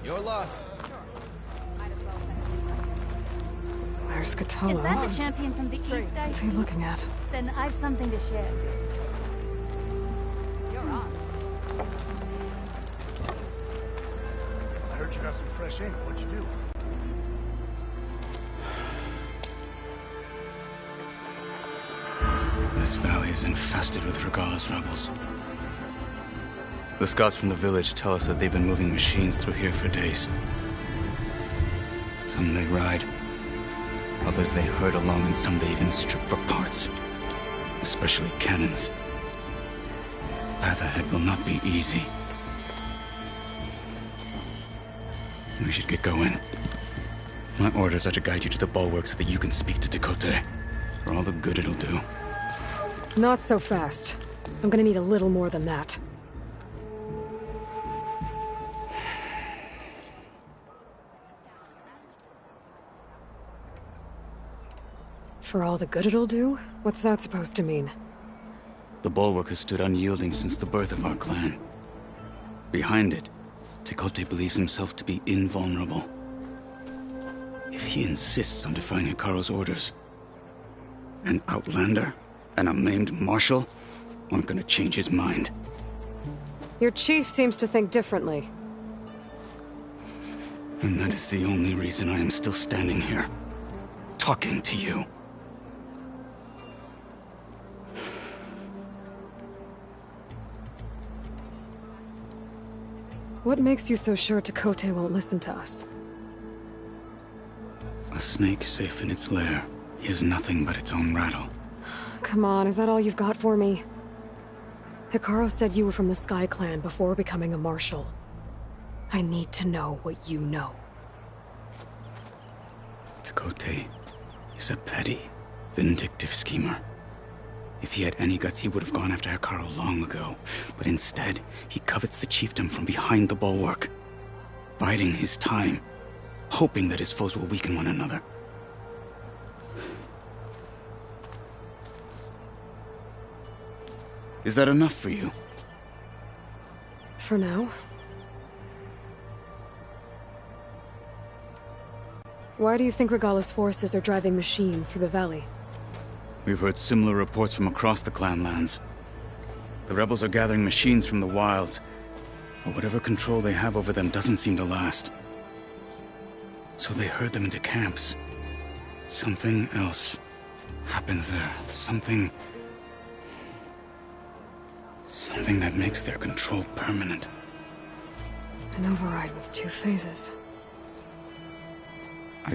Your loss. There's Katoa. Is that the champion from the East? What's he looking at? Then I've something to share. You're on. I heard you got some fresh ink. What'd you do? This valley is infested with Regala's rebels. The scouts from the village tell us that they've been moving machines through here for days. Some they ride, others they herd along, and some they even strip for parts. Especially cannons. The path ahead will not be easy. We should get going. My orders are to guide you to the bulwark so that you can speak to Dakota. For all the good it'll do. Not so fast. I'm gonna need a little more than that. For all the good it'll do? What's that supposed to mean? The bulwark has stood unyielding since the birth of our clan. Behind it, Tekote believes himself to be invulnerable. If he insists on defying Hikaru's orders, an outlander and a maimed marshal aren't gonna change his mind. Your chief seems to think differently. And that is the only reason I am still standing here, talking to you. What makes you so sure Tekote won't listen to us? A snake safe in its lair hears nothing but its own rattle. Come on, is that all you've got for me? Hikaru said you were from the Sky Clan before becoming a marshal. I need to know what you know. Tekote is a petty, vindictive schemer. If he had any guts, he would have gone after Hikaru long ago. But instead, he covets the chiefdom from behind the bulwark, biding his time, hoping that his foes will weaken one another. Is that enough for you? For now. Why do you think Regala's forces are driving machines through the valley? We've heard similar reports from across the clan lands. The rebels are gathering machines from the wilds, but whatever control they have over them doesn't seem to last. So they herd them into camps. Something else happens there. Something that makes their control permanent. An override with 2 phases. I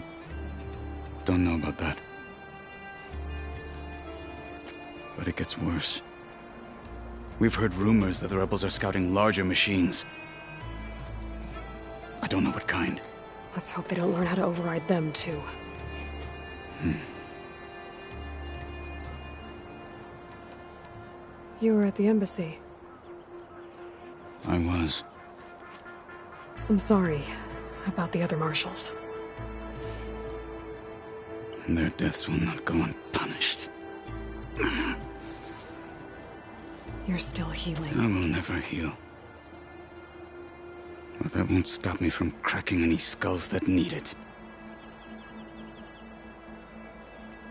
don't know about that. But it gets worse. We've heard rumors that the rebels are scouting larger machines. I don't know what kind. Let's hope they don't learn how to override them, too. You were at the embassy. I was. I'm sorry about the other marshals. Their deaths will not go unpunished. You're still healing. I will never heal. But that won't stop me from cracking any skulls that need it.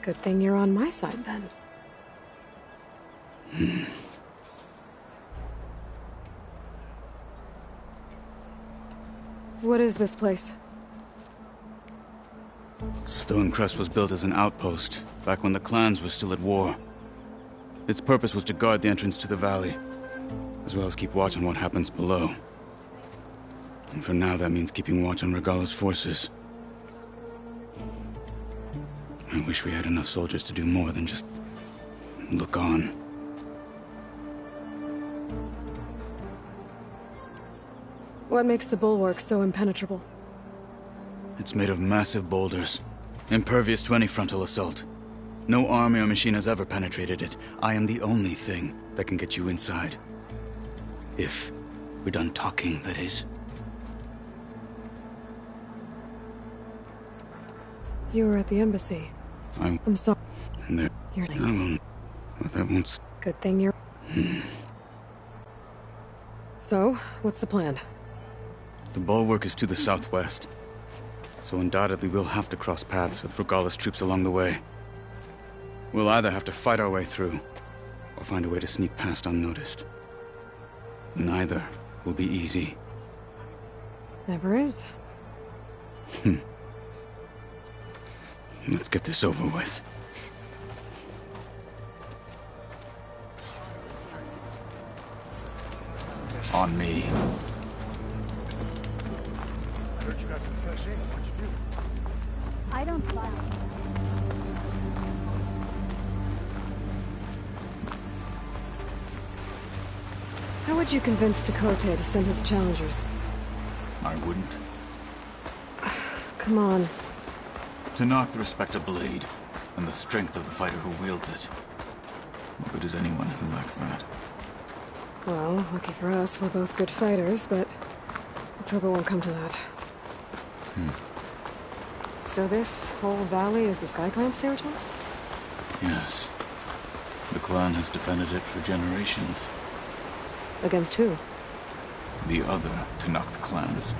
Good thing you're on my side, then. What is this place? Stonecrest was built as an outpost, back when the clans were still at war. Its purpose was to guard the entrance to the valley, as well as keep watch on what happens below. And for now, that means keeping watch on Regala's forces. I wish we had enough soldiers to do more than just look on. What makes the bulwark so impenetrable? It's made of massive boulders, impervious to any frontal assault. No army or machine has ever penetrated it. I am the only thing that can get you inside. If we're done talking, that is. You were at the embassy. I'm sorry. There. You're I won't. But that won't. Good thing you're... So, what's the plan? The bulwark is to the southwest, so undoubtedly we'll have to cross paths with Regalla's troops along the way. We'll either have to fight our way through, or find a way to sneak past unnoticed. Neither will be easy. Never is. Let's get this over with. On me. I heard you got some fresh ink. What'd you do? I don't buy it. How would you convince Tekote to send his challengers? I wouldn't. Come on. To knock the respect of blade, and the strength of the fighter who wields it. What good is anyone who lacks that? Well, lucky for us, we're both good fighters, but let's hope it won't come to that. So this whole valley is the Sky Clan's territory? Yes. The clan has defended it for generations. Against who? The other Tanakh clans.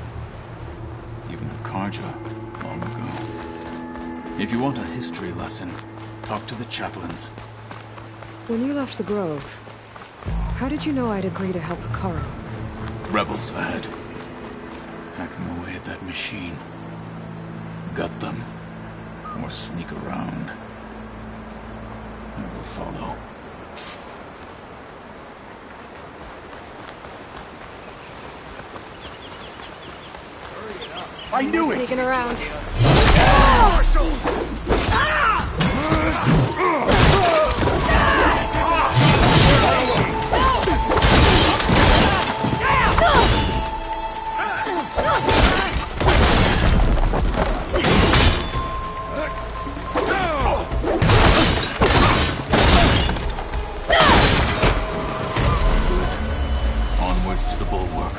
Even the Karja, long ago. If you want a history lesson, talk to the chaplains. When you left the Grove, how did you know I'd agree to help Hikaru? Rebels ahead. Hacking away at that machine. Gut them. Or sneak around. I will follow. I knew it! Sneaking around. Onwards to the bulwark.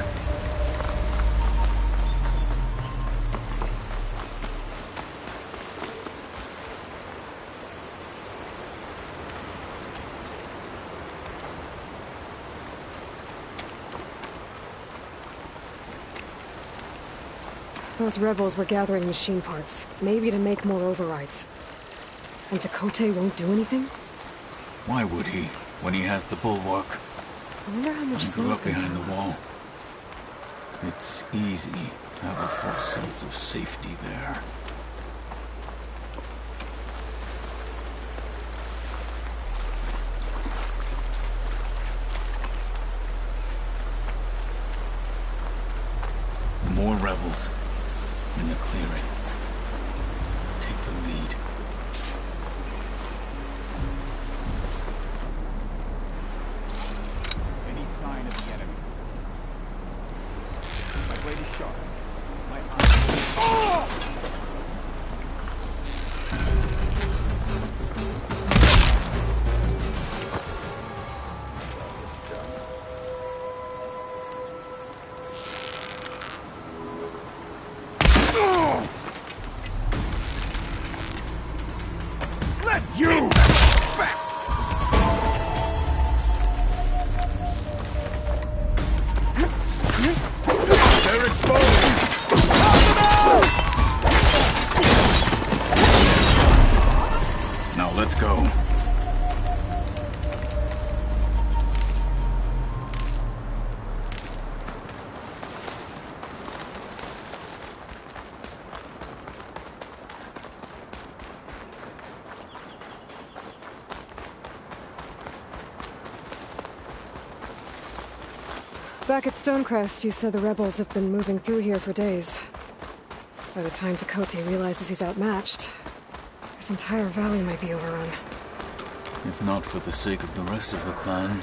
Those rebels were gathering machine parts, maybe to make more overrides. And Tekote won't do anything? Why would he, when he has the bulwark? I wonder how much He grew Slow's up gonna behind the know. wall. It's easy to have a false sense of safety there. More rebels in the clearing. Take the lead. Any sign of the enemy? My blade is sharp. My eye. Let you back! They're exposed! Now let's go. Back at Stonecrest, you said the rebels have been moving through here for days. By the time Tekote realizes he's outmatched, this entire valley might be overrun. If not for the sake of the rest of the clan,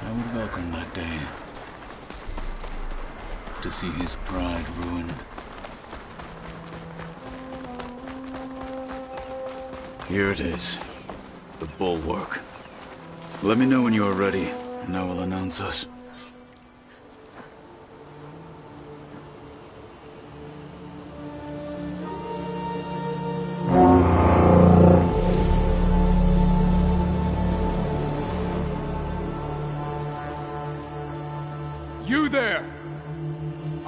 I would welcome that day. To see his pride ruined. Here it is. The bulwark. Let me know when you are ready, and I will announce us. You there!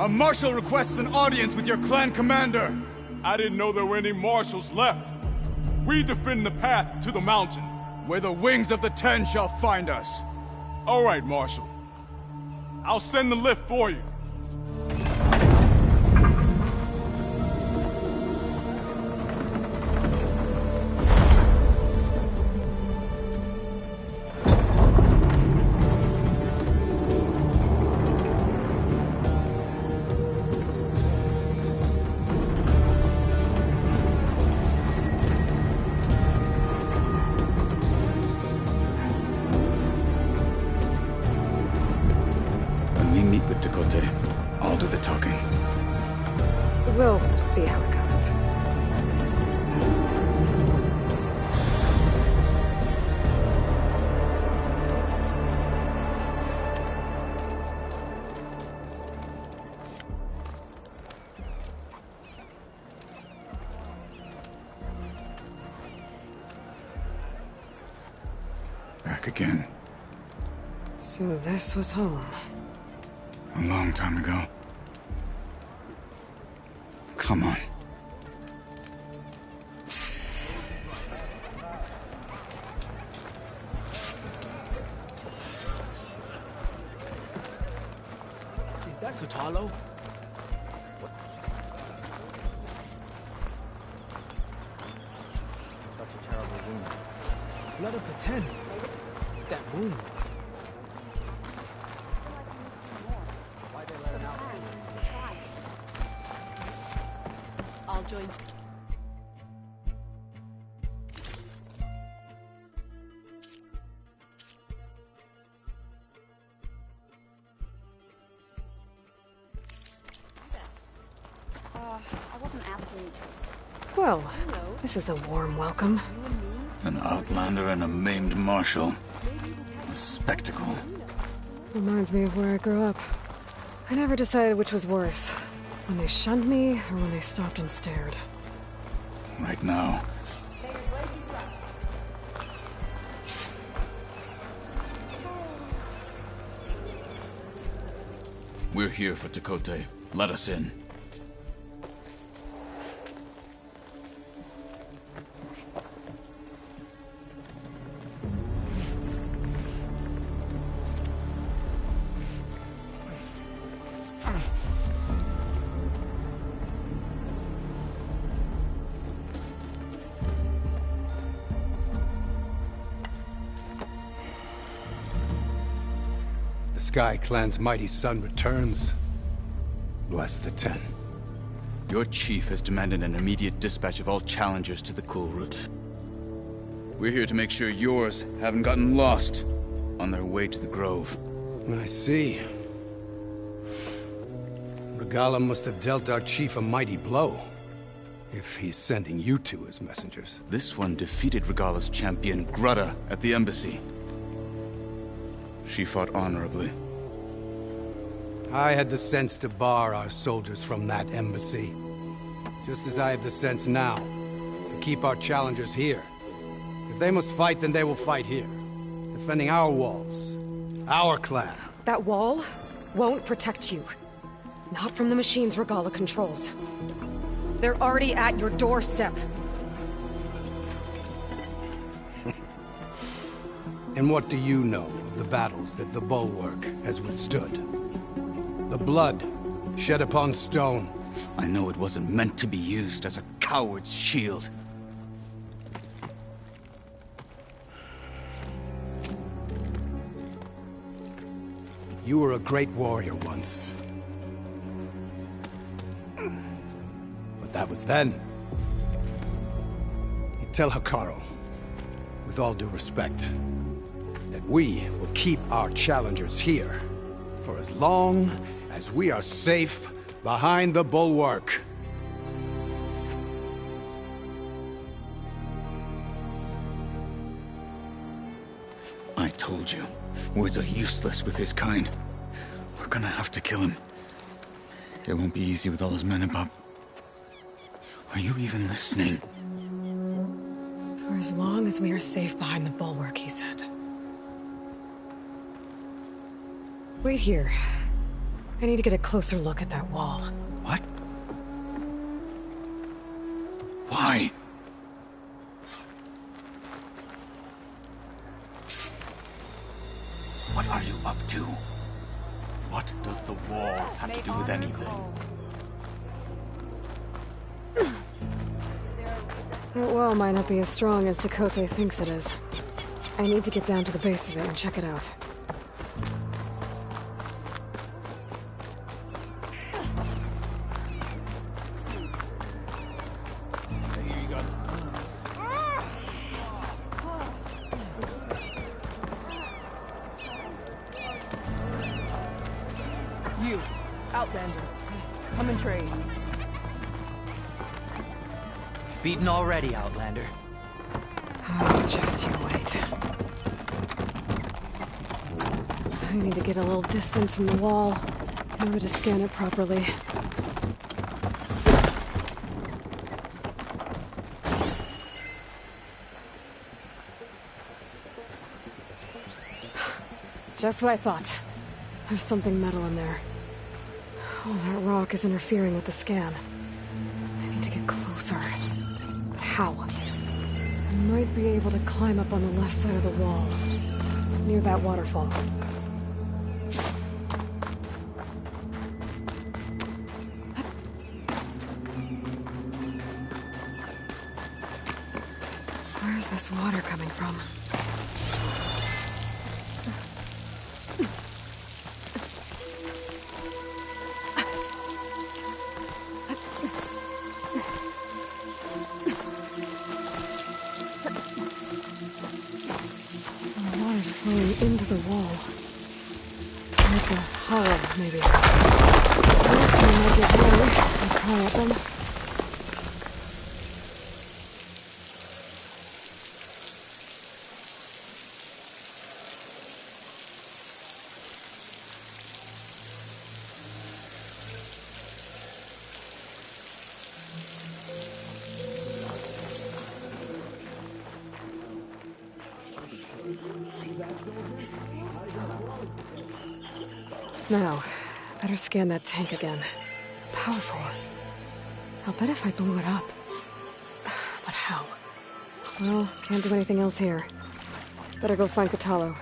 A marshal requests an audience with your clan commander. I didn't know there were any marshals left. We defend the path to the mountain. Where the wings of the Ten shall find us. All right, Marshal. I'll send the lift for you. I'll do the talking. We'll see how it goes. Back again. So this was home. A long time ago. Come on. Is that Kutalo? Such a terrible wound. Blood of the Ten. That wound. Why'd they let him out? I'll join. I wasn't asking you to. Well, this is a warm welcome. An outlander and a maimed marshal. A spectacle. Reminds me of where I grew up. I never decided which was worse. When they shunned me, or when they stopped and stared. Right now. We're here for Tekote. Let us in. Sky Clan's mighty son returns. Bless the Ten. Your chief has demanded an immediate dispatch of all challengers to the Cool Route. We're here to make sure yours haven't gotten lost on their way to the Grove. I see. Regala must have dealt our chief a mighty blow, if he's sending you two as messengers. This one defeated Regala's champion, Grudda, at the embassy. She fought honorably. I had the sense to bar our soldiers from that embassy. Just as I have the sense now, to keep our challengers here. If they must fight, then they will fight here. Defending our walls. Our clan. That wall won't protect you. Not from the machines Regala controls. They're already at your doorstep. And what do you know of the battles that the Bulwark has withstood? The blood shed upon stone. I know it wasn't meant to be used as a coward's shield. You were a great warrior once. But that was then. You tell Hikaru, with all due respect, that we will keep our challengers here for as long as we are safe behind the Bulwark. I told you, words are useless with his kind. We're gonna have to kill him. It won't be easy with all his men about. Are you even listening? For as long as we are safe behind the Bulwark, he said. Wait here. I need to get a closer look at that wall. What? Why? What are you up to? What does the wall have to do with anything? That wall might not be as strong as Dakota thinks it is. I need to get down to the base of it and check it out. You, Outlander. Come and trade. Beaten already, Outlander. Oh, just you wait. I need to get a little distance from the wall in order to scan it properly. Just what I thought. There's something metal in there. Oh, that rock is interfering with the scan. I need to get closer. But how? I might be able to climb up on the left side of the wall, near that waterfall. Where's this water coming from? Flowing into the wall. It's a hollow, maybe. Let's see, might get water and climb at them. Now, better scan that tank again. Powerful. I'll bet if I blew it up. But how? Well, can't do anything else here. Better go find Katalo.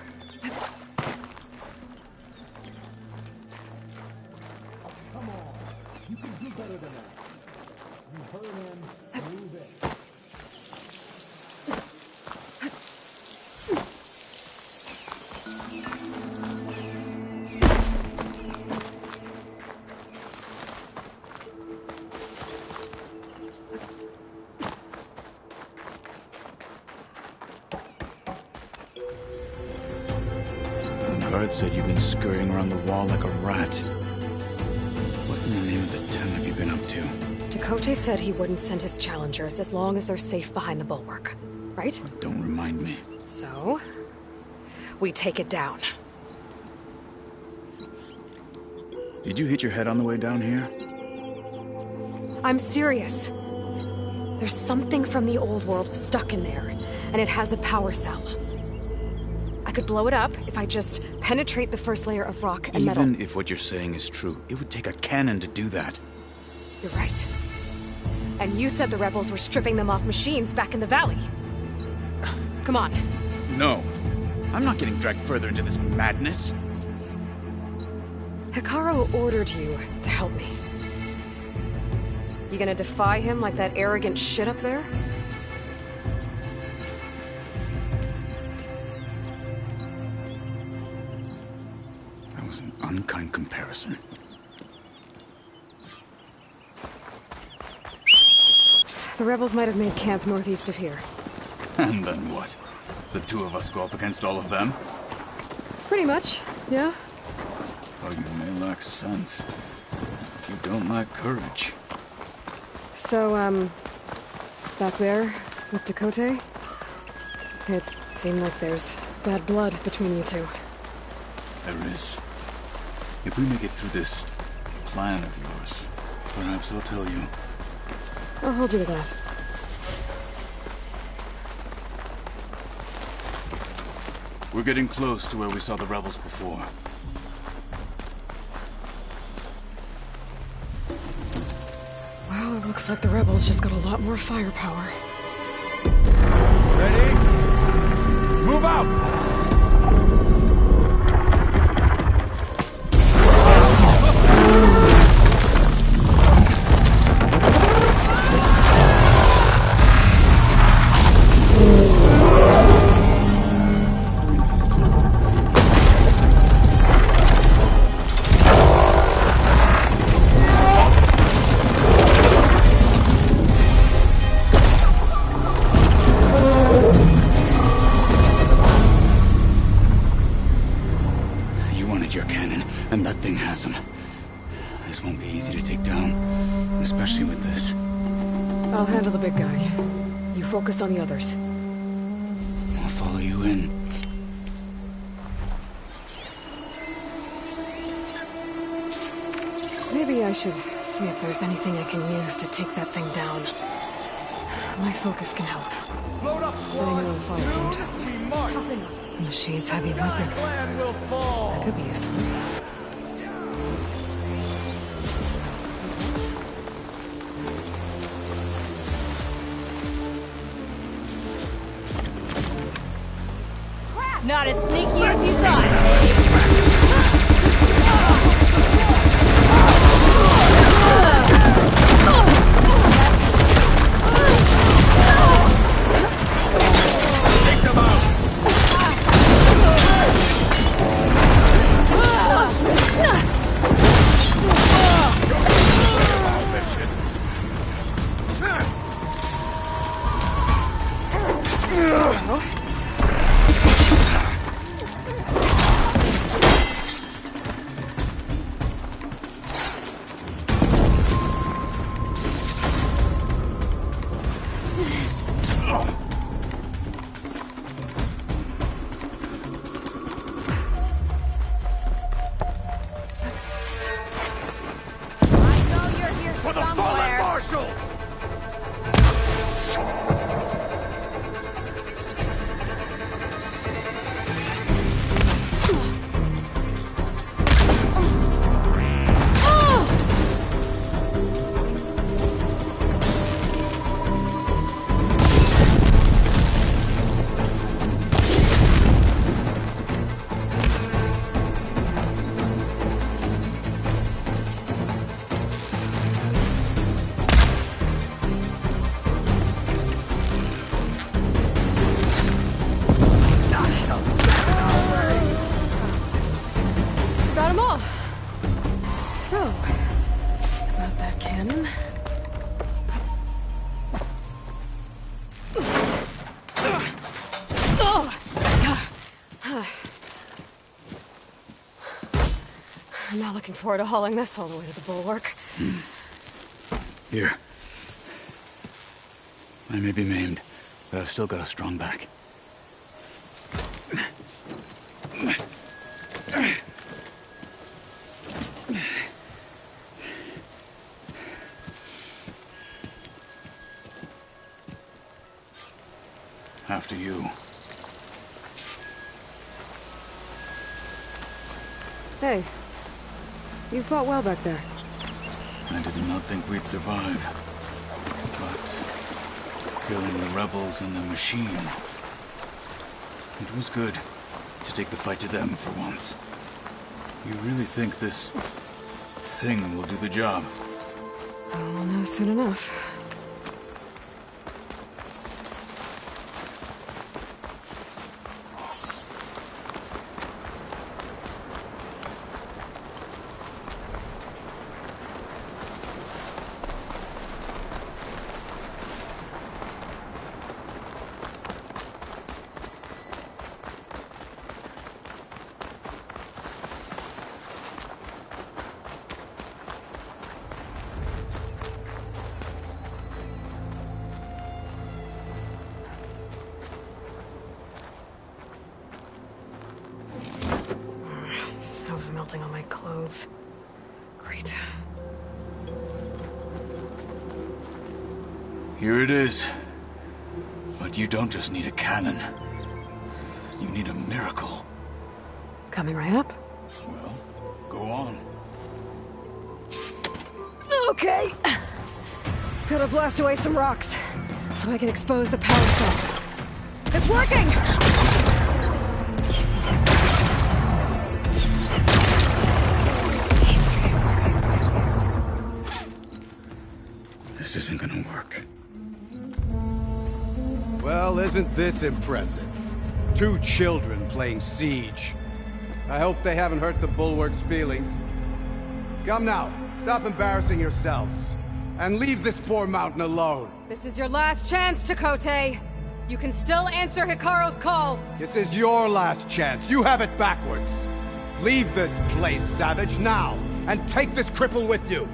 Guard said you've been scurrying around the wall like a rat. What in the name of the ten have you been up to? Dakota said he wouldn't send his challengers as long as they're safe behind the bulwark. Right? Don't remind me. So, we take it down. Did you hit your head on the way down here? I'm serious. There's something from the old world stuck in there, and it has a power cell. I could blow it up if I just penetrate the first layer of rock and metal. Even if what you're saying is true, it would take a cannon to do that. You're right. And you said the rebels were stripping them off machines back in the valley. Come on. No. I'm not getting dragged further into this madness. Hikaru ordered you to help me. You gonna defy him like that arrogant shit up there? That was an unkind comparison. The rebels might have made camp northeast of here. And then what? The two of us go up against all of them? Pretty much, yeah. Oh, you may lack sense. You don't lack courage. So, back there with Dakota, it seemed like there's bad blood between you two. There is. If we make it through this plan of yours, perhaps I'll tell you. I'll hold you to that. We're getting close to where we saw the rebels before. Well, it looks like the rebels just got a lot more firepower. Ready? Move out! Your cannon, and that thing has him. This won't be easy to take down, especially with this. I'll handle the big guy. You focus on the others. I'll follow you in. Maybe I should see if there's anything I can use to take that thing down. My focus can help. Load up, Setting it on fire won't. we march. The machine's heavy weapon. Plan will fall. That could be useful. Not as sneaky as you thought. I'm not looking forward to hauling this all the way to the bulwark. Here. I may be maimed, but I've still got a strong back. After you. Hey, you fought well back there. I did not think we'd survive. But killing the rebels and the machine, it was good to take the fight to them for once. You really think this thing will do the job? I'll know soon enough. Snow's melting on my clothes. Great. Here it is. But you don't just need a cannon. You need a miracle. Coming right up. Well, go on. Okay. Gotta blast away some rocks, so I can expose the power cell. It's working! This isn't gonna work. Well, isn't this impressive? 2 children playing siege. I hope they haven't hurt the Bulwark's feelings. Come now, stop embarrassing yourselves. And leave this poor mountain alone. This is your last chance, Chakotay. You can still answer Hikaru's call. This is your last chance. You have it backwards. Leave this place, Savage, now. And take this cripple with you.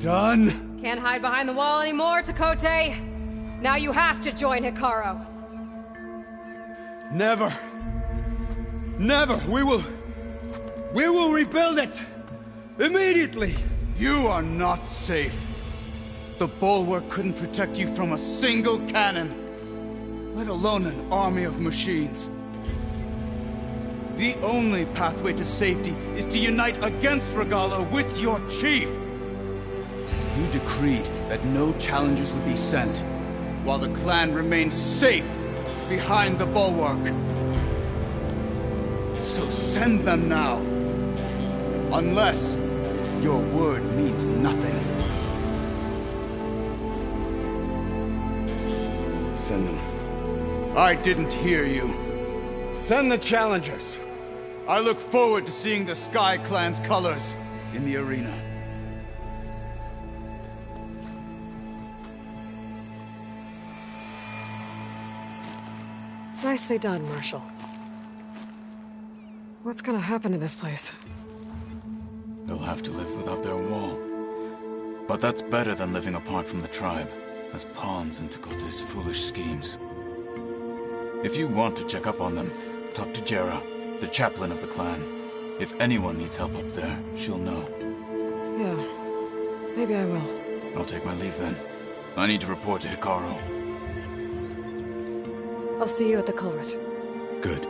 Done? Can't hide behind the wall anymore, Chakotay. Now you have to join Hikaru. Never. Never. We will rebuild it. Immediately. You are not safe. The Bulwark couldn't protect you from a single cannon, let alone an army of machines. The only pathway to safety is to unite against Regala with your chief. You decreed that no challengers would be sent, while the clan remained safe behind the Bulwark. So send them now. Unless your word means nothing. Send them. I didn't hear you. Send the challengers. I look forward to seeing the Sky Clan's colors in the arena. Nicely done, Marshal. What's gonna happen to this place? They'll have to live without their wall. But that's better than living apart from the tribe, as pawns in Tekote's foolish schemes. If you want to check up on them, talk to Jera, the chaplain of the clan. If anyone needs help up there, she'll know. Yeah, maybe I will. I'll take my leave then. I need to report to Hikaru. I'll see you at the culvert. Good.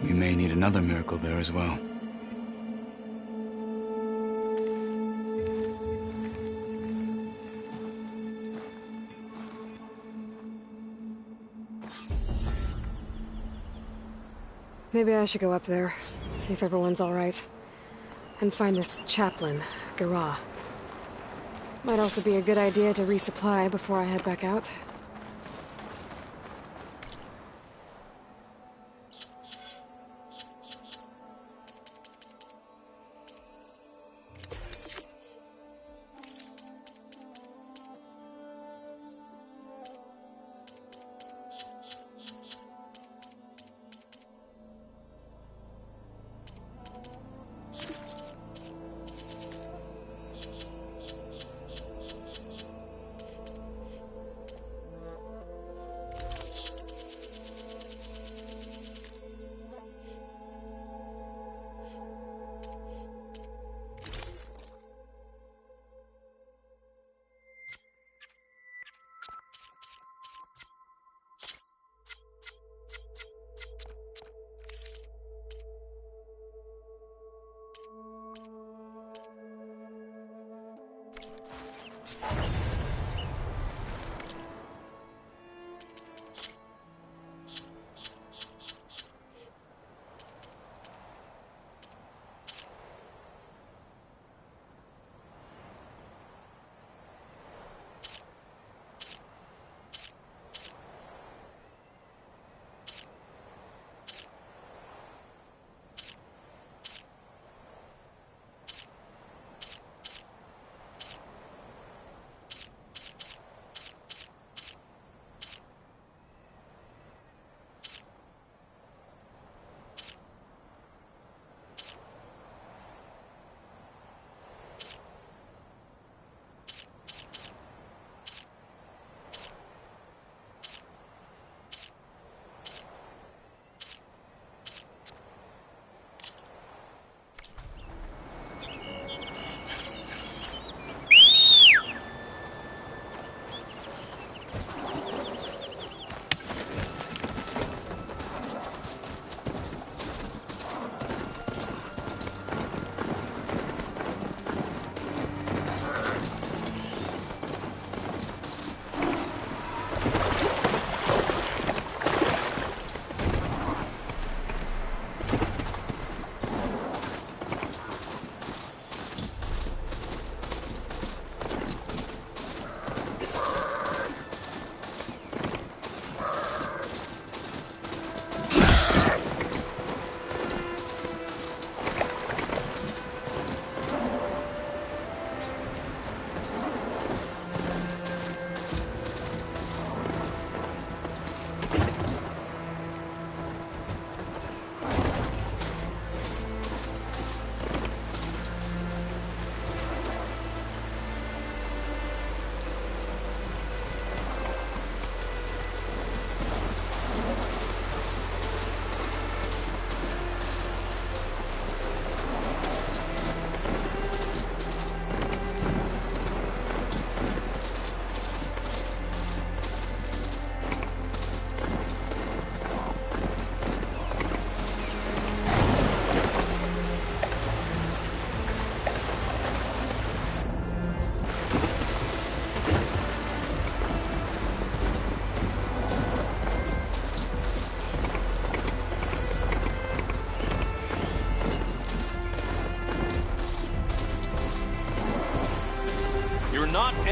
We may need another miracle there as well. Maybe I should go up there, see if everyone's all right. And find this chaplain, Gara. Might also be a good idea to resupply before I head back out.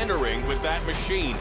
entering with that machine.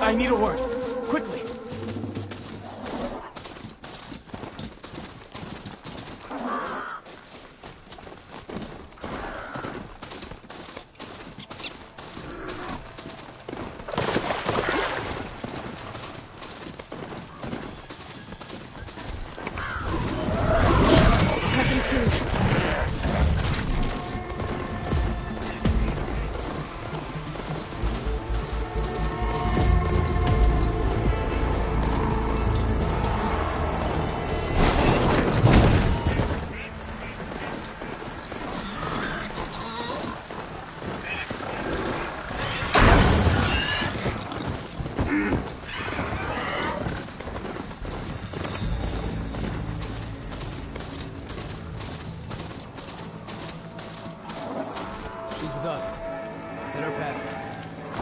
I need a word. Quickly.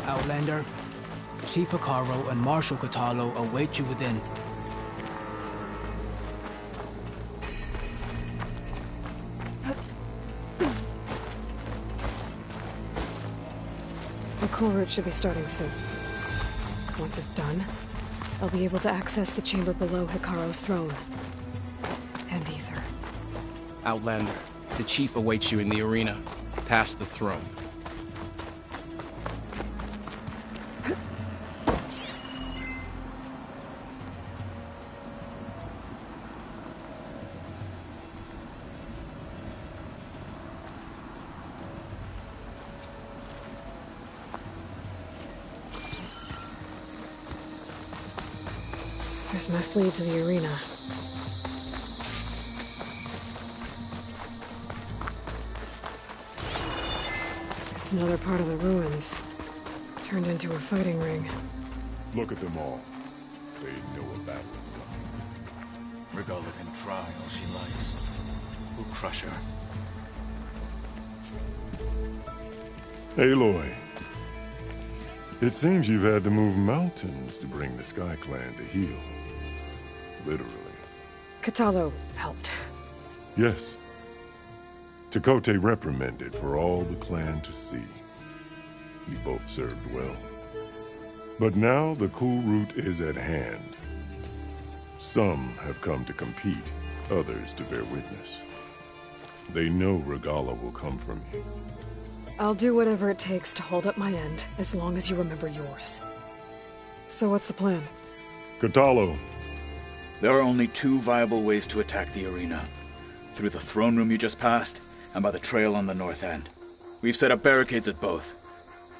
Outlander, Chief Hikaru and Marshal Katalo await you within. The core route should be starting soon. Once it's done, I'll be able to access the chamber below Hikaru's throne. And Ether. Outlander, the Chief awaits you in the arena, past the throne. This must lead to the arena. It's another part of the ruins. Turned into a fighting ring. Look at them all. They know a battle is coming. Regalla can try all she likes. We'll crush her. Aloy. It seems you've had to move mountains to bring the Sky Clan to heel. Literally. Katalo helped. Yes. Tekote reprimanded for all the clan to see. You both served well. But now the cool route is at hand. Some have come to compete, others to bear witness. They know Regalla will come from you. I'll do whatever it takes to hold up my end, as long as you remember yours. So what's the plan? Katalo. There are only two viable ways to attack the arena. Through the throne room you just passed, and by the trail on the north end. We've set up barricades at both.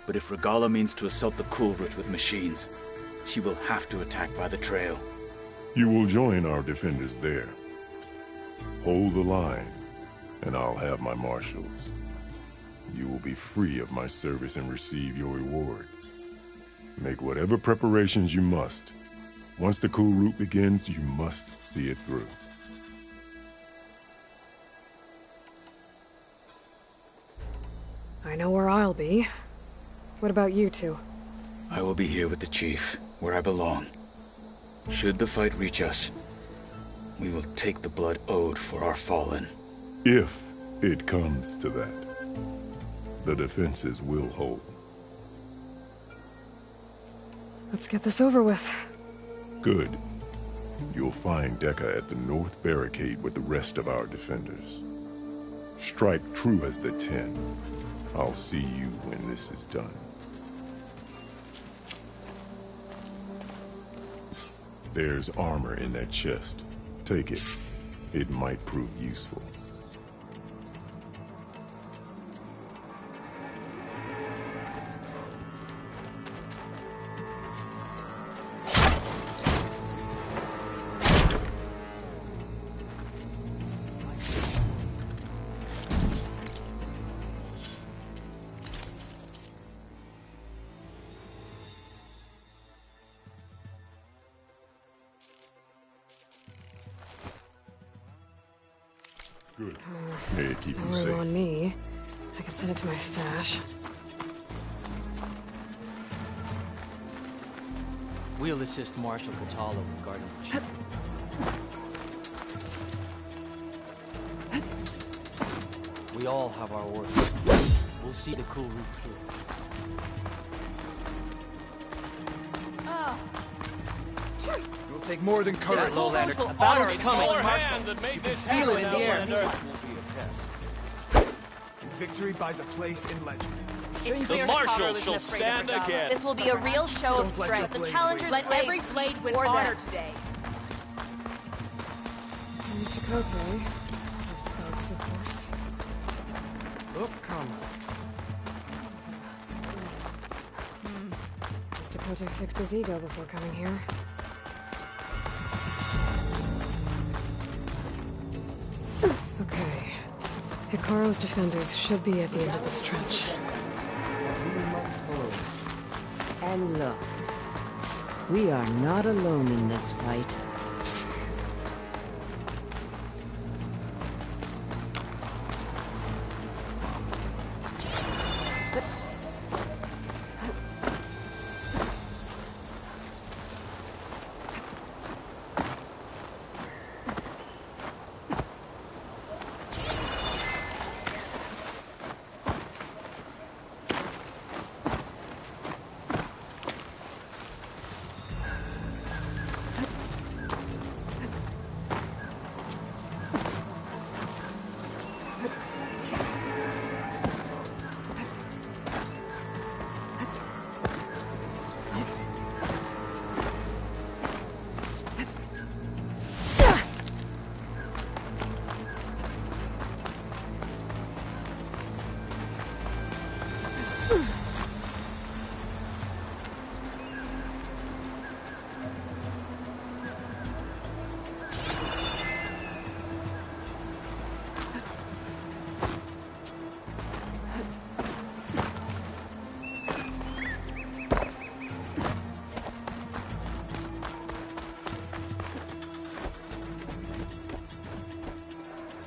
But if Regalla means to assault the cool route with machines, she will have to attack by the trail. You will join our defenders there. Hold the line, and I'll have my marshals. You will be free of my service and receive your reward. Make whatever preparations you must. Once the cool route begins, you must see it through. I know where I'll be. What about you two? I will be here with the Chief, where I belong. Should the fight reach us, we will take the blood owed for our fallen. If it comes to that, the defenses will hold. Let's get this over with. Good. You'll find Dekka at the north barricade with the rest of our defenders. Strike true as the 10. I'll see you when this is done. There's armor in that chest. Take it. It might prove useful. Good. May it keep you No room safe. on me. I can send it to my stash. We'll assist Marshal Catalo in guarding the chief. We all have our orders. We'll see the cool route through. It'll take more than courage. Lowlander. will A battle's honor its coming. lower hand that made this Feel it in the air. Victory buys a place in legend. It's clear Marshal shall stand again. This will be a real show of Don't let your strength. The blade challengers Let blade every blade win for honor them. today. Mr. Kote. His thugs, of course. Look, come. Mr. Kote fixed his ego before coming here. Okay. Hikaru's defenders should be at the end of this trench. And look, we are not alone in this fight.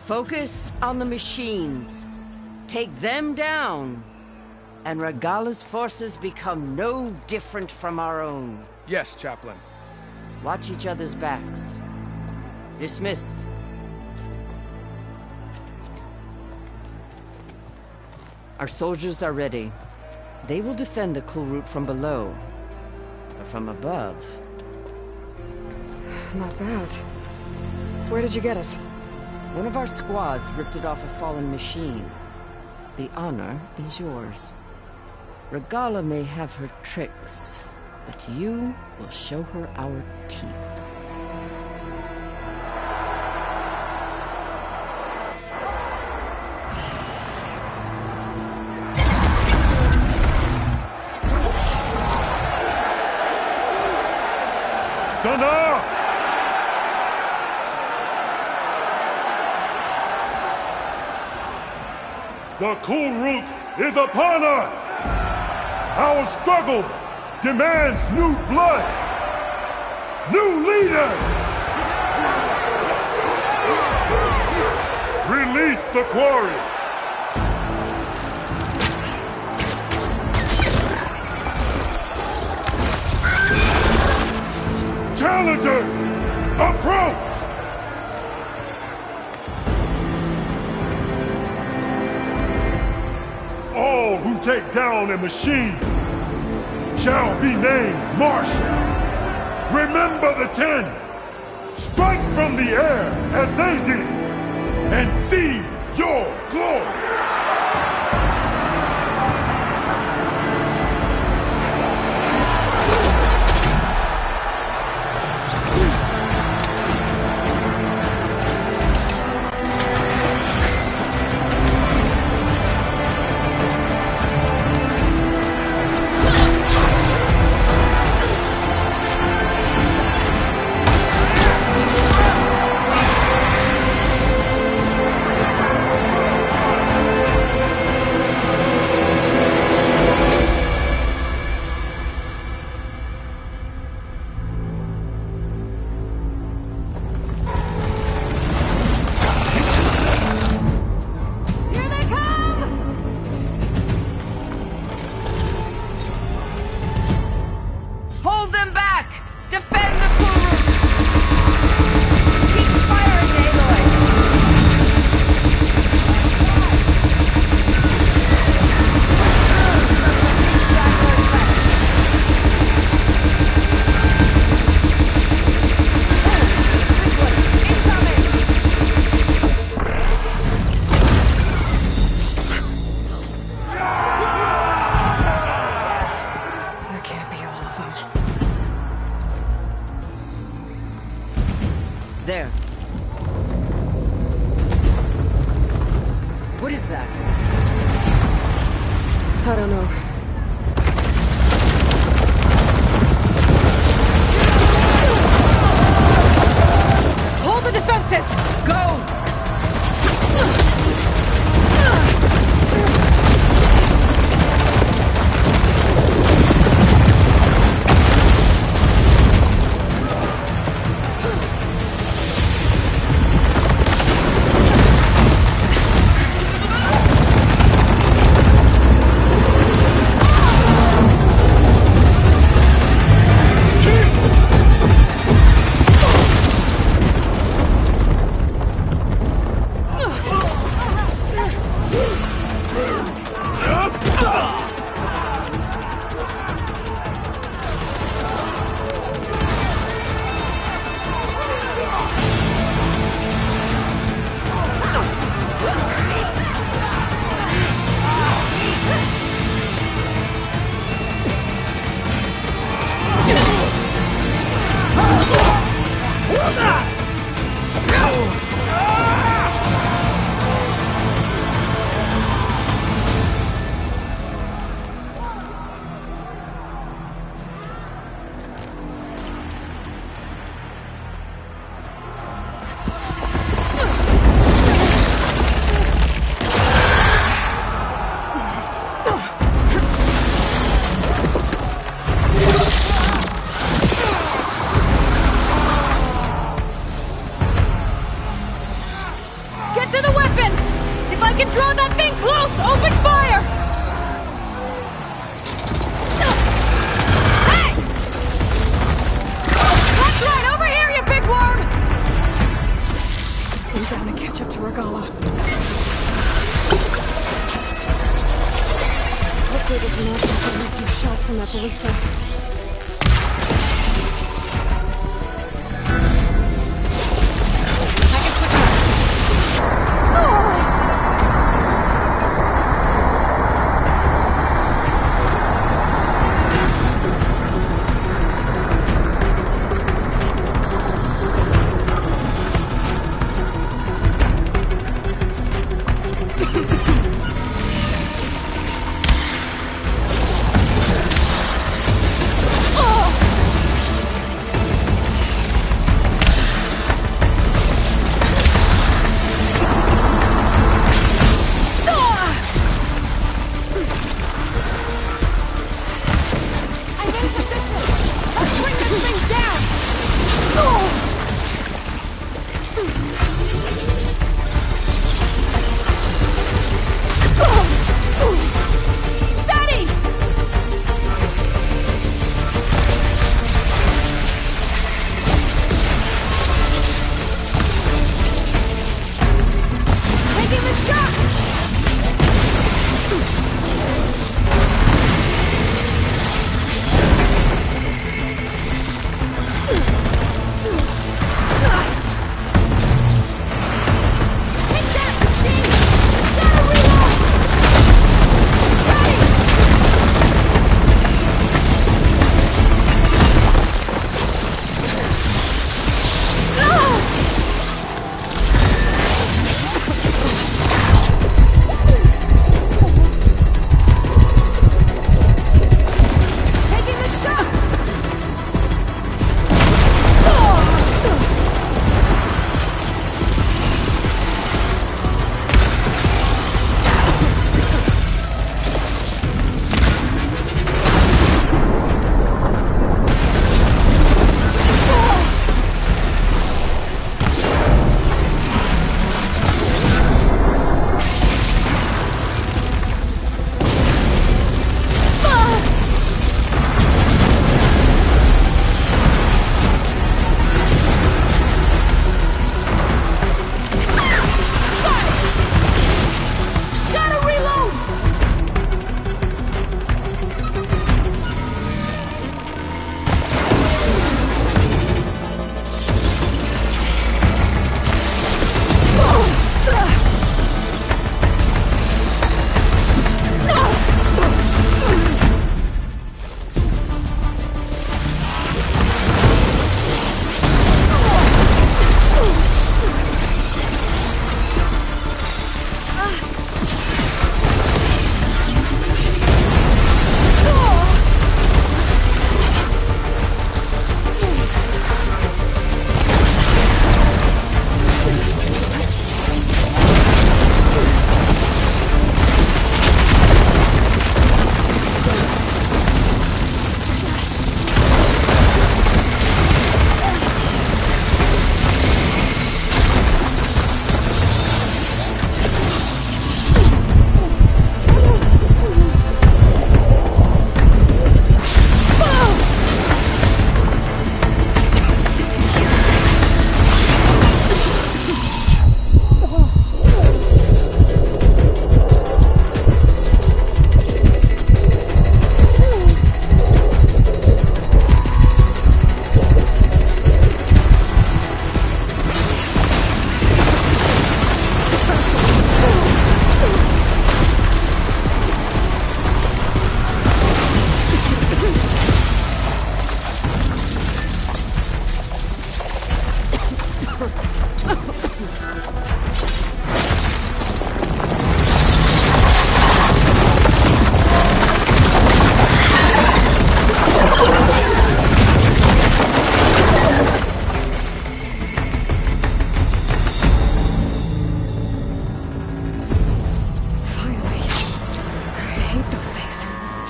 Focus on the machines. Take them down. And Regala's forces become no different from our own. Yes, Chaplain. Watch each other's backs. Dismissed. Our soldiers are ready. They will defend the cool route from below. But from above... Not bad. Where did you get it? One of our squads ripped it off a fallen machine. The honor is yours. Regala may have her tricks, but you will show her our teeth. Thunder! The cool route is upon us! Our struggle demands new blood, new leaders. Release the quarry. Challengers, approach! All who take down a machine shall be named Marshal. Remember the 10. Strike from the air as they did, and seize your glory. There. What is that? I don't know. Hold the defenses! Go! Down and catch up to Regala. Hopefully they can also make these shots from that ballista.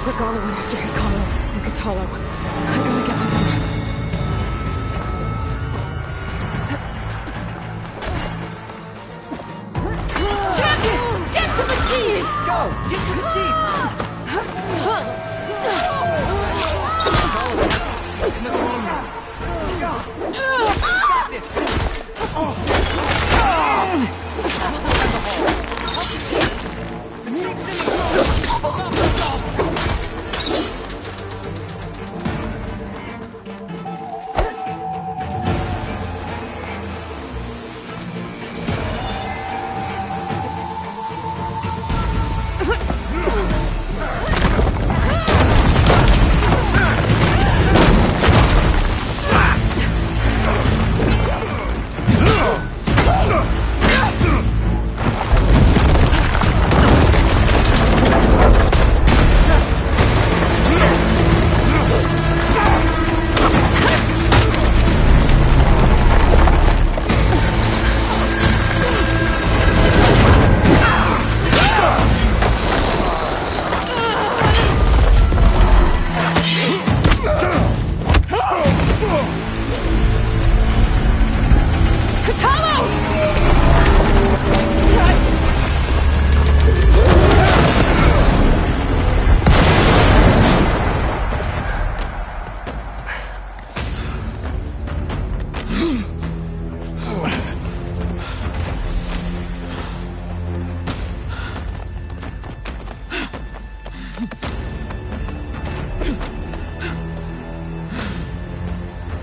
Regala went after Hikaru and Katalo. I gotta get to them. Champion! Get to the chief! Go! Get to the chief! In the throne room. Go! Got this!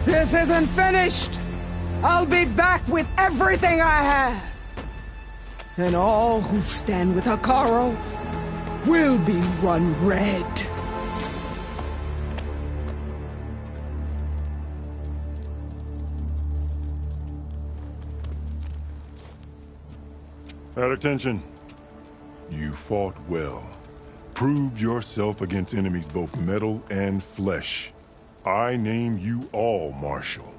This isn't finished! I'll be back with everything I have! And all who stand with Hikaru will be run red. At attention. You fought well. Proved yourself against enemies both metal and flesh. I name you all Marshal.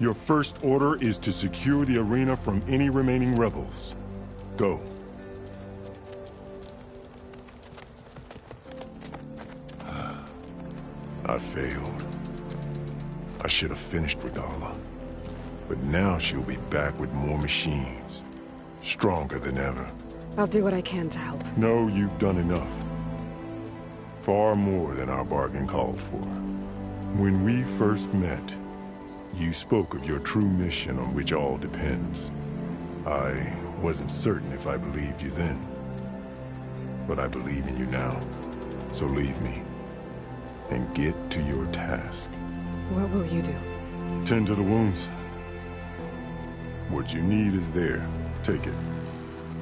Your first order is to secure the arena from any remaining rebels. Go. I failed. I should have finished Regala. But now she'll be back with more machines. Stronger than ever. I'll do what I can to help. No, you've done enough. Far more than our bargain called for. When we first met, you spoke of your true mission on which all depends. I wasn't certain if I believed you then. But I believe in you now. So leave me. And get to your task. What will you do? Tend to the wounds. What you need is there. Take it.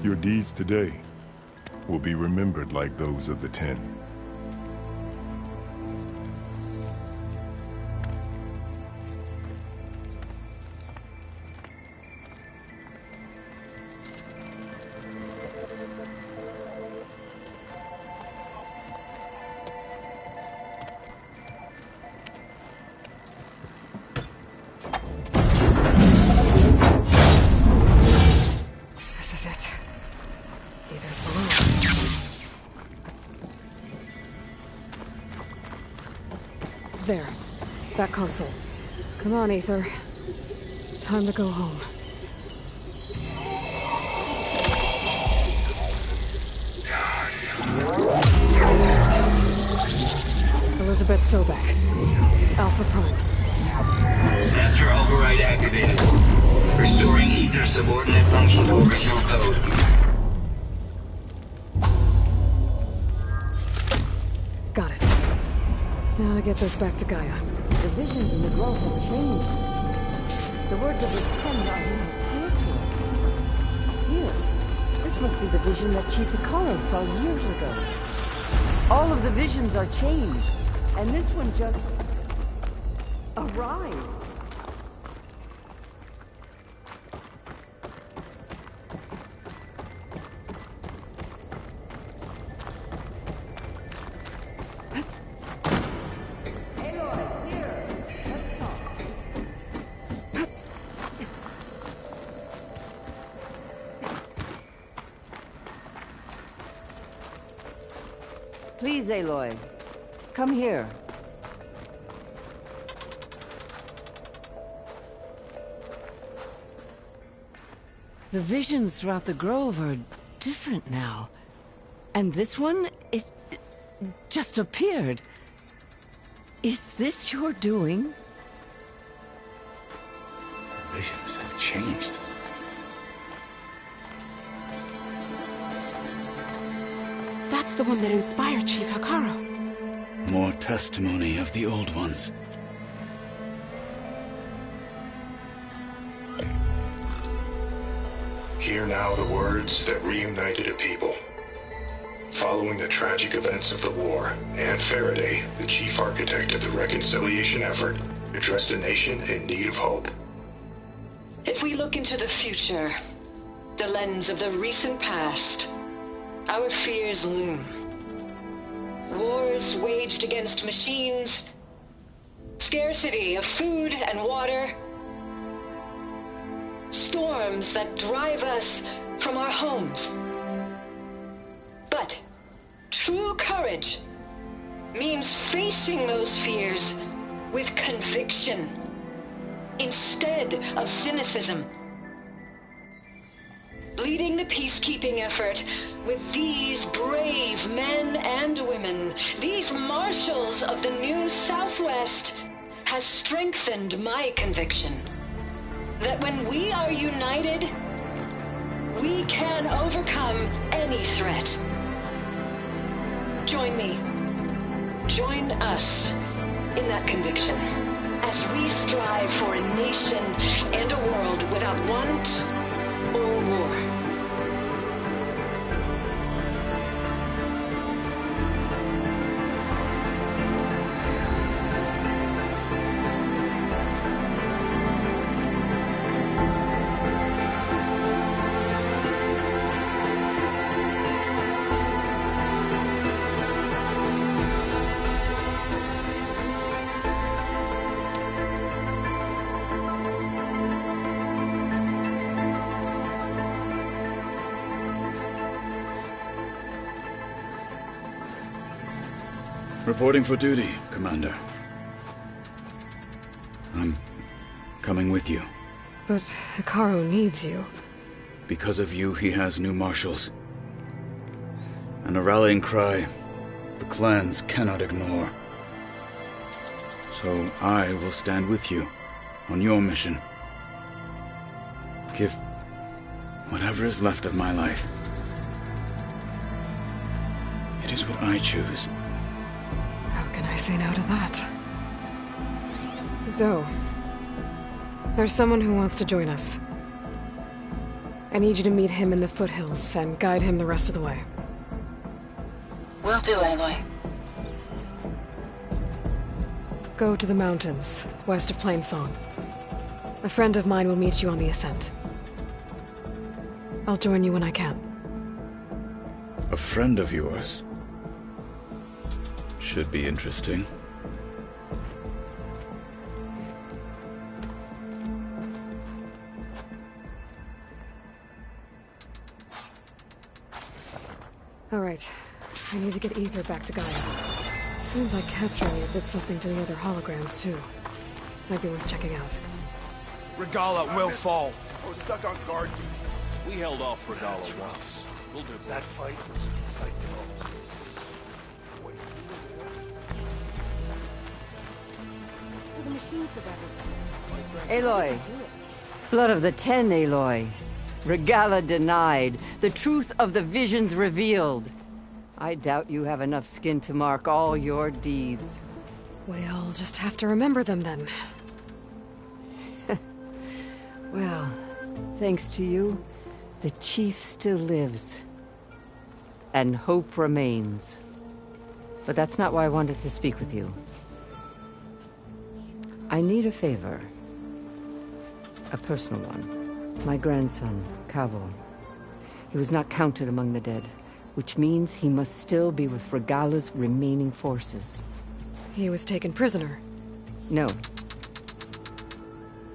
Your deeds today will be remembered like those of the 10. This is it. Ether's below. There. That console. Come on, Ether. Time to go home. Yes. Elizabeth Sobek. Alpha Prime. Master override activated. Restoring Ether subordinate function to original code. Got it. Now to get this back to Gaia. The visions and the growth have changed. The words of the 10 are now clear to us. Here. This must be the vision that Chief Hikaru saw years ago. All of the visions are changed. And this one just arrived. Please, Aloy. Come here. The visions throughout the grove are different now. And this one, it just appeared. Is this your doing? Visions have changed. That's the one that inspired Chief Hikaru. More testimony of the old ones. Hear now the words that reunited a people. Following the tragic events of the war, Anne Faraday, the chief architect of the reconciliation effort, addressed a nation in need of hope. If we look into the future, the lens of the recent past, our fears loom. Wars waged against machines, scarcity of food and water, storms that drive us from our homes. But true courage means facing those fears with conviction instead of cynicism. Leading the peacekeeping effort with these brave men and women, these marshals of the new Southwest, has strengthened my conviction that when we are united, we can overcome any threat. Join me. Join us in that conviction as we strive for a nation and a world without want or war. Reporting for duty, Commander. I'm coming with you. But Hikaru needs you. Because of you, he has new marshals. And a rallying cry the clans cannot ignore. So I will stand with you on your mission. Give whatever is left of my life. It is what I choose. How can I say no to that? Zoe, there's someone who wants to join us. I need you to meet him in the foothills and guide him the rest of the way. Will do, Aloy. Go to the mountains, west of Plainsong. A friend of mine will meet you on the ascent. I'll join you when I can. A friend of yours? Should be interesting. All right. I need to get Ether back to Gaia. Seems like capturing it did something to the other holograms, too. Might be worth checking out. Regala will fall. I was stuck on guard duty. We held off Regala once. We'll do that fight. So the machine forgot his Aloy. Blood of the Ten, Aloy. Regala denied. The truth of the visions revealed. I doubt you have enough skin to mark all your deeds. We'll just have to remember them then. Well, thanks to you, the Chief still lives. And hope remains. But that's not why I wanted to speak with you. I need a favor. A personal one. My grandson, Kavo. He was not counted among the dead, which means he must still be with Regala's remaining forces. He was taken prisoner? No.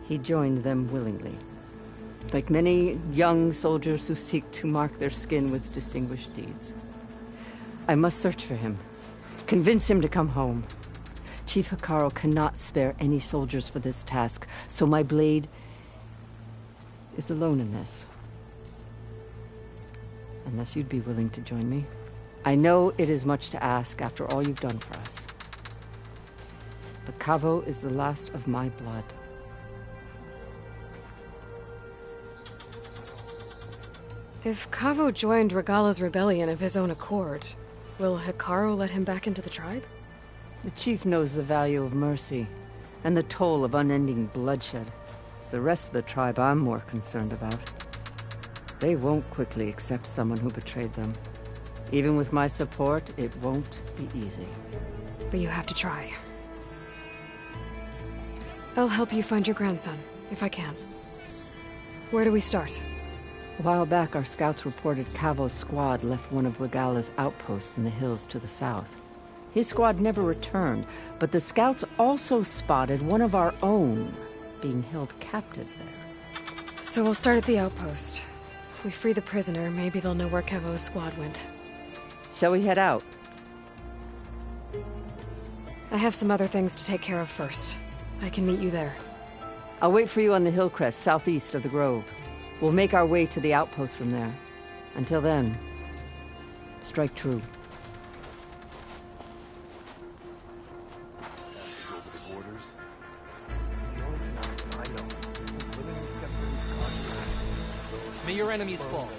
He joined them willingly. Like many young soldiers who seek to mark their skin with distinguished deeds. I must search for him. Convince him to come home. Chief Hikaru cannot spare any soldiers for this task, so my blade is alone in this. Unless you'd be willing to join me. I know it is much to ask after all you've done for us. But Cavo is the last of my blood. If Cavo joined Regala's rebellion of his own accord, will Hikaru let him back into the tribe? The chief knows the value of mercy, and the toll of unending bloodshed. It's the rest of the tribe I'm more concerned about. They won't quickly accept someone who betrayed them. Even with my support, it won't be easy. But you have to try. I'll help you find your grandson, if I can. Where do we start? A while back, our scouts reported Cavo's squad left one of Regala's outposts in the hills to the south. His squad never returned, but the scouts also spotted one of our own being held captive there. So we'll start at the outpost. If we free the prisoner, maybe they'll know where Cavo's squad went. Shall we head out? I have some other things to take care of first. I can meet you there. I'll wait for you on the hill crest southeast of the grove. We'll make our way to the outpost from there. Until then, strike true. May your enemies fall.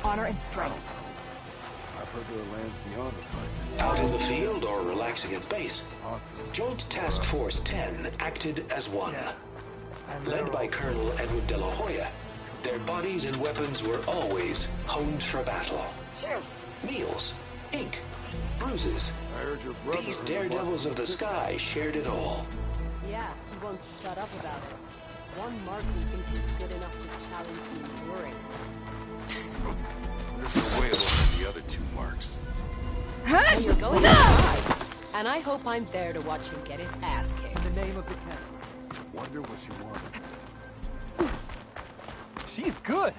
Honor and strength. I've heard there are lands beyond the frontier. Out in the field or relaxing at base, Joint Task Force 10 acted as one. Led by Colonel Edward de la Hoya, their bodies and weapons were always honed for battle. Meals, ink, bruises. These daredevils of the sky shared it all. Yeah, he won't shut up about it. One mark he thinks he's good enough to challenge the enduring. There's no way of looking the other two marks. Well, you're going to die. And I hope I'm there to watch him get his ass kicked. The name of the camp. Wonder what she wanted. She's good.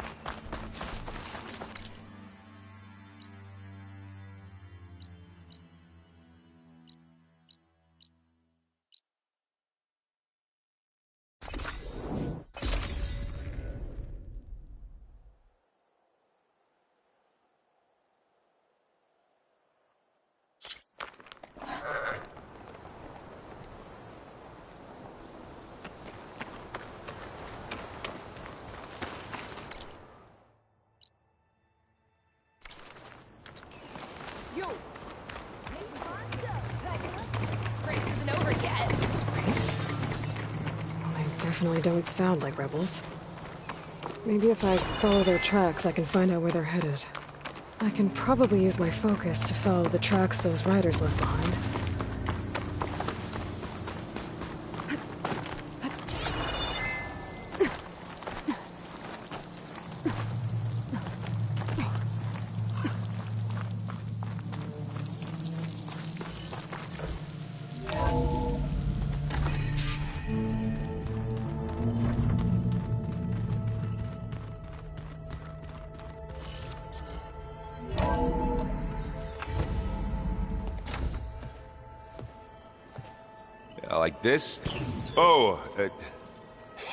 Definitely don't sound like rebels. Maybe if I follow their tracks, I can find out where they're headed. I can probably use my focus to follow the tracks those riders left behind. Like this? Oh,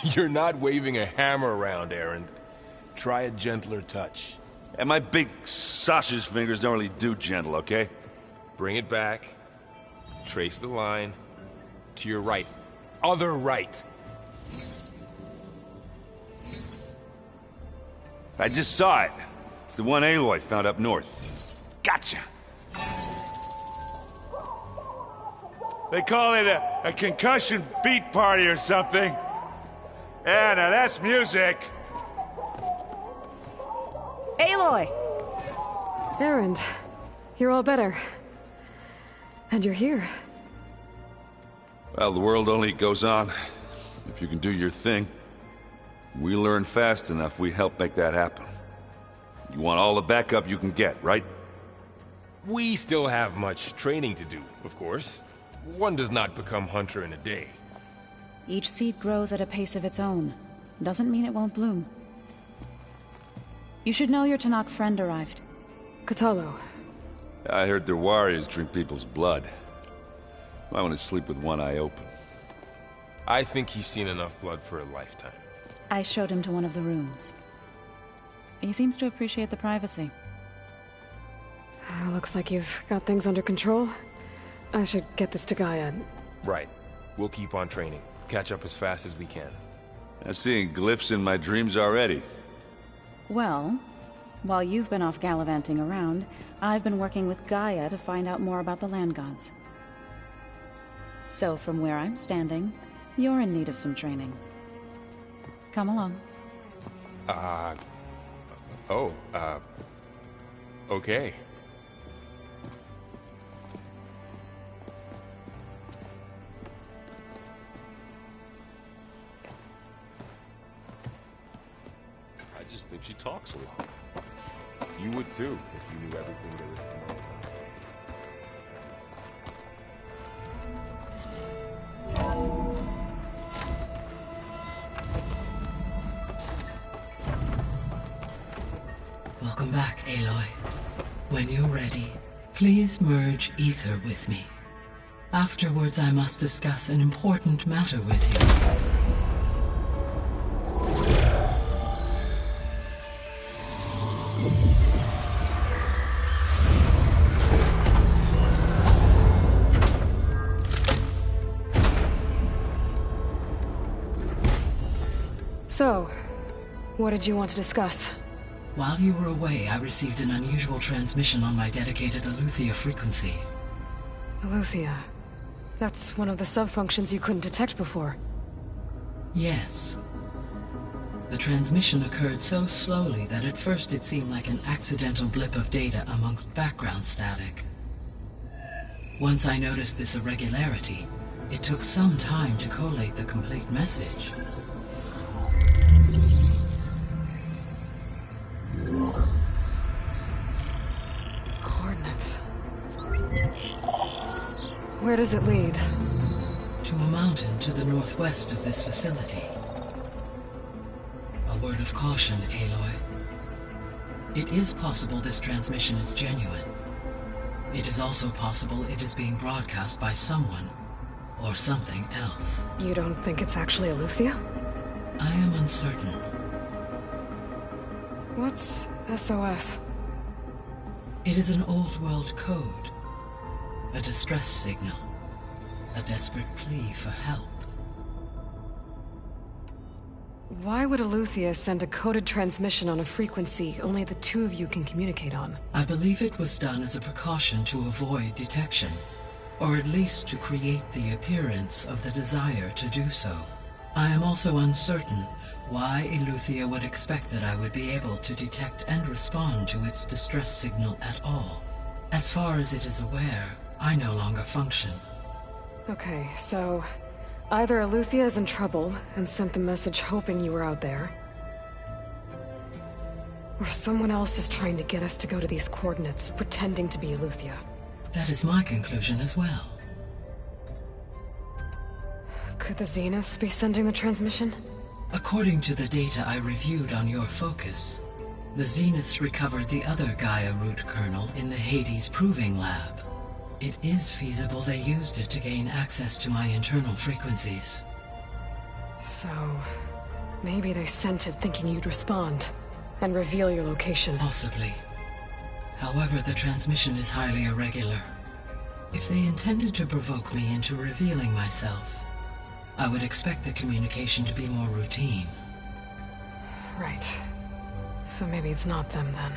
You're not waving a hammer around, Aaron. Try a gentler touch. And my big sausage fingers don't really do gentle, okay? Bring it back. Trace the line. To your right. Other right. I just saw it. It's the one Aloy found up north. Gotcha! They call it a concussion beat party or something. Yeah, now that's music. Aloy! Erend, you're all better. And you're here. Well, the world only goes on if you can do your thing. We learn fast enough, we help make that happen. You want all the backup you can get, right? We still have much training to do, of course. One does not become hunter in a day. Each seed grows at a pace of its own. Doesn't mean it won't bloom. You should know your Tanakh friend arrived. Katalo. I heard their warriors drink people's blood. I want to sleep with one eye open. I think he's seen enough blood for a lifetime. I showed him to one of the rooms. He seems to appreciate the privacy. Looks like you've got things under control. I should get this to Gaia. Right. We'll keep on training. Catch up as fast as we can. I'm seeing glyphs in my dreams already. Well, while you've been off gallivanting around, I've been working with Gaia to find out more about the land gods. So from where I'm standing, you're in need of some training. Come along. Okay. I just think she talks a lot. You would too, if you knew everything there is to know about her. Welcome back, Aloy. When you're ready, please merge ether with me. Afterwards, I must discuss an important matter with you. So, what did you want to discuss? While you were away, I received an unusual transmission on my dedicated Aletheia frequency. Aletheia. That's one of the sub-functions you couldn't detect before. Yes. The transmission occurred so slowly that at first it seemed like an accidental blip of data amongst background static. Once I noticed this irregularity, it took some time to collate the complete message. Coordinates. Where does it lead? To a mountain to the northwest of this facility. A word of caution, Aloy. It is possible this transmission is genuine. It is also possible it is being broadcast by someone or something else. You don't think it's actually Aletheia? I am uncertain. What's SOS? It is an old world code. A distress signal. A desperate plea for help. Why would Aletheia send a coded transmission on a frequency only the two of you can communicate on? I believe it was done as a precaution to avoid detection, or at least to create the appearance of the desire to do so. I am also uncertain why Aletheia would expect that I would be able to detect and respond to its distress signal at all. As far as it is aware, I no longer function. Okay, so either Aletheia is in trouble and sent the message hoping you were out there, or someone else is trying to get us to go to these coordinates, pretending to be Aletheia. That is my conclusion as well. Could the Zeniths be sending the transmission? According to the data I reviewed on your focus, the Zeniths recovered the other Gaia root kernel in the Hades Proving Lab. It is feasible they used it to gain access to my internal frequencies. So, maybe they sent it thinking you'd respond and reveal your location. Possibly. However, the transmission is highly irregular. If they intended to provoke me into revealing myself, I would expect the communication to be more routine. Right. So maybe it's not them then.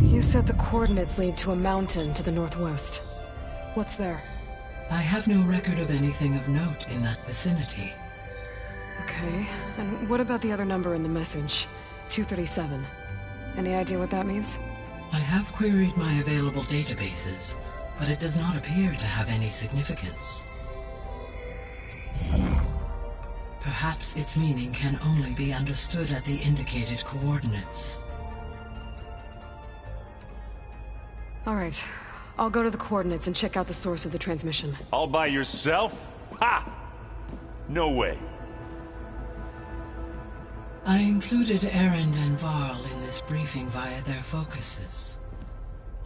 You said the coordinates lead to a mountain to the northwest. What's there? I have no record of anything of note in that vicinity. Okay, and what about the other number in the message? 237. Any idea what that means? I have queried my available databases, but it does not appear to have any significance. Perhaps its meaning can only be understood at the indicated coordinates. All right, I'll go to the coordinates and check out the source of the transmission. All by yourself? Ha! No way. I included Erend and Varl in this briefing via their focuses.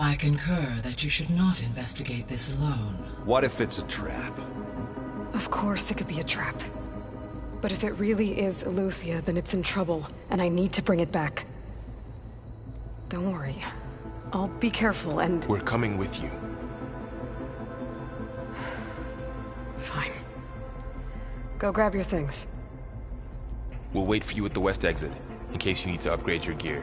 I concur that you should not investigate this alone. What if it's a trap? Of course it could be a trap. But if it really is Eleuthia, then it's in trouble, and I need to bring it back. Don't worry. I'll be careful and... We're coming with you. Fine. Go grab your things. We'll wait for you at the west exit, in case you need to upgrade your gear.